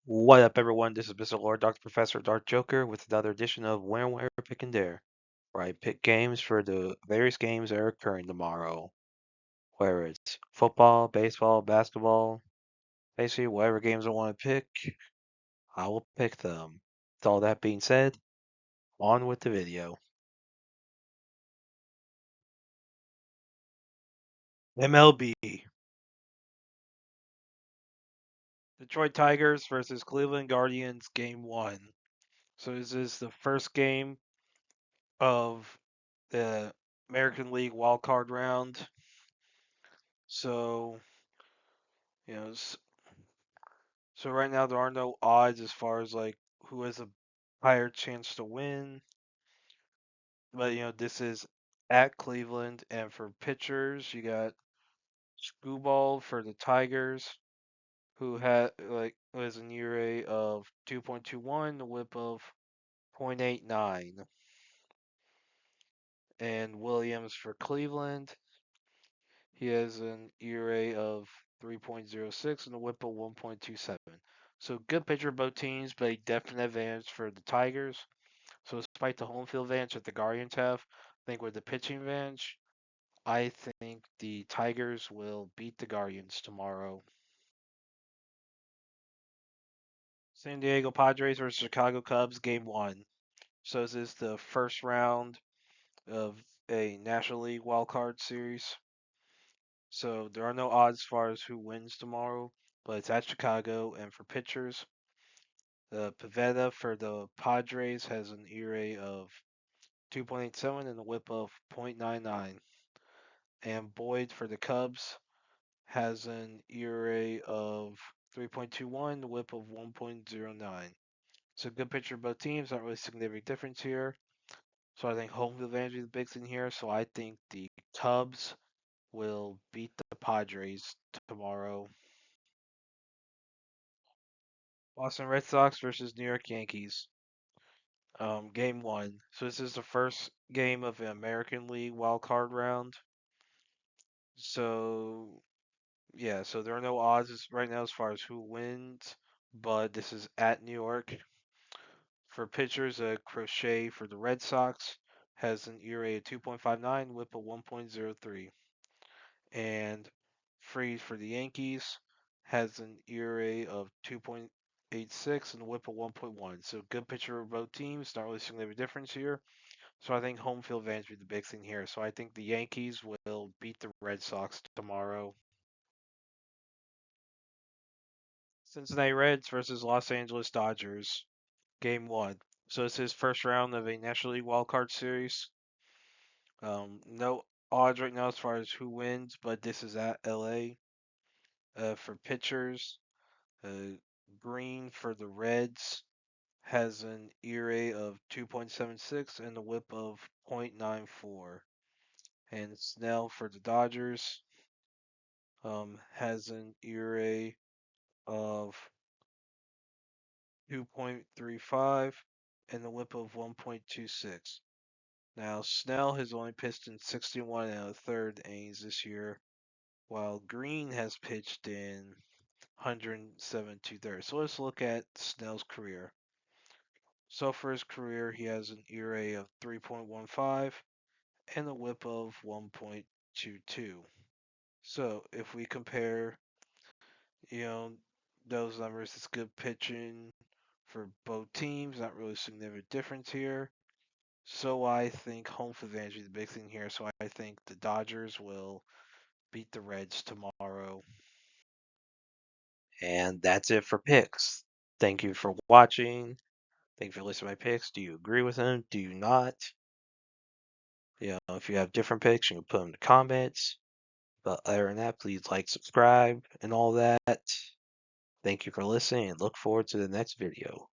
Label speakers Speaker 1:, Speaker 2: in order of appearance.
Speaker 1: What up, everyone? This is Mr. Lord, Dr. Professor, Dark Joker, with another edition of Where, Pick, and Dare, where I pick games for the various games that are occurring tomorrow. Whether it's football, baseball, basketball, basically whatever games I want to pick, I will pick them. With all that being said, on with the video. MLB. Detroit Tigers versus Cleveland Guardians, Game 1. So this is the first game of the American League Wild Card round. So, you know, so right now there are no odds as far as like who has a higher chance to win. But this is at Cleveland, and for pitchers, you got Screwball for the Tigers, who has an ERA of 2.21, a WHIP of 0.89, and Williams for Cleveland, he has an ERA of 3.06 and a WHIP of 1.27. So good pitcher both teams, but a definite advantage for the Tigers. So despite the home field advantage that the Guardians have, I think with the pitching advantage, I think the Tigers will beat the Guardians tomorrow. San Diego Padres versus Chicago Cubs, Game 1. So this is the first round of a National League Wild Card Series. So there are no odds as far as who wins tomorrow, but it's at Chicago. And for pitchers, Pivetta for the Padres has an ERA of 2.87 and a WHIP of 0.99. And Boyd for the Cubs has an ERA of 3.21, the WHIP of 1.09. So good pitcher both teams, not really significant difference here. So I think home field advantage is the big thing here. So I think the Cubs will beat the Padres tomorrow. Boston Red Sox versus New York Yankees. Game 1. So this is the first game of the American League wild card round. So yeah, so there are no odds right now as far as who wins, but this is at New York. For pitchers, Crochet for the Red Sox has an ERA of 2.59, WHIP of 1.03. And Freeze for the Yankees has an ERA of 2.86 and a WHIP of 1.1. So good pitcher of both teams, not really significant difference here. So I think home field advantage will be the big thing here. So I think the Yankees will beat the Red Sox tomorrow. Cincinnati Reds versus Los Angeles Dodgers, Game 1. So this is first round of a National League Wild Card Series. No odds right now as far as who wins, but this is at LA. For pitchers, uh, Green for the Reds has an ERA of 2.76 and a WHIP of 0.94. And Snell for the Dodgers has an ERA of 2.35 and a WHIP of 1.26. Now, Snell has only pitched in 61 and a third innings this year, while Green has pitched in 107 2/3. So let's look at Snell's career. So for his career, he has an ERA of 3.15 and a WHIP of 1.22. So if we compare, you know, those numbers, it's good pitching for both teams. Not really significant difference here. So I think home field advantage is the big thing here. So I think the Dodgers will beat the Reds tomorrow. And that's it for picks. Thank you for watching. Thank you for listening to my picks. Do you agree with them? Do you not? If you have different picks, you can put them in the comments. But other than that, please like, subscribe, and all that. Thank you for listening, and look forward to the next video.